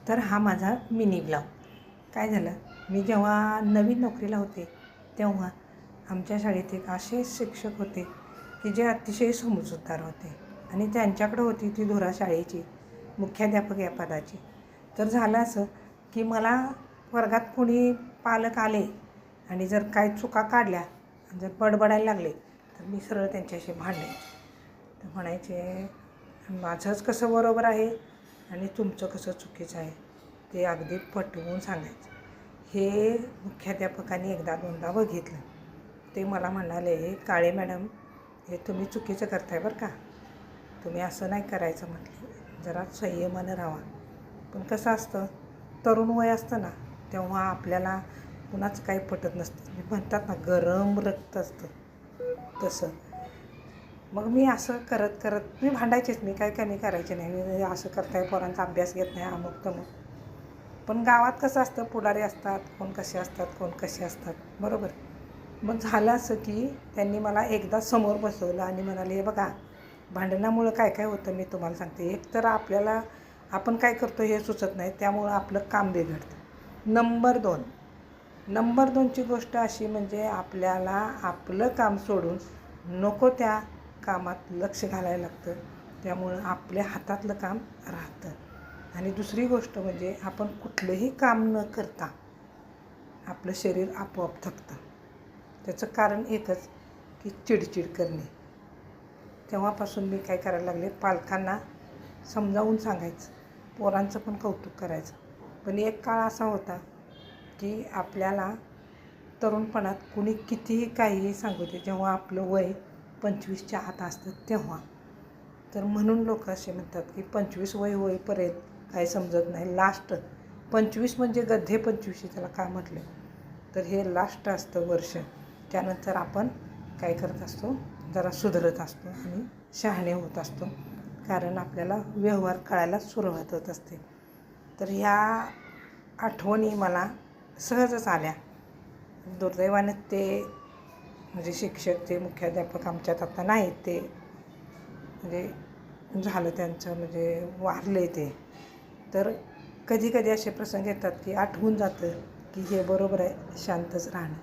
तर हा माझा मिनी ब्लॉग. काय झालं, मी जेव्हा नवीन नोकरीला होते तेव्हा आमच्या शाळेत एक असे शिक्षक होते की जे अतिशय समजूतदार होते आणि त्यांच्याकडे होती ती धुरा शाळेची मुख्याध्यापक या पदाची. तर झालं असं की मला वर्गात कोणी पालक आले आणि जर काय चुका काढल्या, जर बडबडायला लागले तर मी सरळ त्यांच्याशी भांडायचे. तर म्हणायचे माझंच कसं बरोबर आहे आणि तुमचं कसं चुकीचं आहे ते अगदी पटवून सांगायचं. हे मुख्याध्यापकांनी एकदा दोनदा बघितलं. ते मला म्हणाले, काळे मॅडम हे तुम्ही चुकीचं करताय बरं का, तुम्ही असं नाही करायचं म्हटलं, जरा संयमानं राहा. पण कसं असतं, तरुण वय असतं ना तेव्हा आपल्याला कुणाचं काही पटत नसतं, म्हणतात ना गरम रक्त असतं तसं. मग मी असं करत करत मी भांडायचेच, मी काय कमी करायचे नाही. मी असं करताय, पोरांचा अभ्यास घेत नाही, अमुक तमुक. पण गावात कसं असतं, पुढारी असतात, कोण कसे असतात कोण कसे असतात, बरोबर. मग झालं असं की त्यांनी मला एकदा समोर बसवलं आणि म्हणाले, हे बघा भांडणामुळं काय काय होतं मी तुम्हाला सांगते. एक तर आपल्याला आपण काय करतो हे सुचत नाही, त्यामुळं आपलं काम बिघडतं. नंबर दोनची गोष्ट अशी म्हणजे आपल्याला आपलं काम सोडून नको त्या कामात लक्ष घालायला लागतं, त्यामुळं आपल्या हातातलं काम राहतं. आणि दुसरी गोष्ट म्हणजे आपण कुठलंही काम न करता आपलं शरीर आपोआप थकतं. त्याचं कारण एकच की चिडचिड करणे. तेव्हापासून मी काय करायला लागले, पालकांना समजावून सांगायचं, पोरांचं पण कौतुक करायचं. पण एक काळ असा होता की आपल्याला तरुणपणात कुणी कितीही काहीही सांगू दे, जेव्हा आपलं वय 25च्या आत असतं तेव्हा. तर म्हणून लोक असे म्हणतात की 25 वय होईपर्यंत काही समजत नाही, लास्ट 25 म्हणजे गद्धे 25 त्याला का म्हटलं, तर हे लास्ट असतं वर्ष. त्यानंतर आपण काय करत असतो, जरा सुधरत असतो आणि शहाणे होत असतो, कारण आपल्याला व्यवहार कळायला सुरुवात होत असते. तर ह्या आठवणी मला सहजच आल्या. दुर्दैवाने ते म्हणजे शिक्षक, ते मुख्याध्यापक आमच्यात आता नाहीत, ते म्हणजे झालं त्यांचं, म्हणजे वारले ते. तर कधी कधी असे प्रसंग येतात की आठवून जातं की हे बरोबर आहे, शांतच राहणं.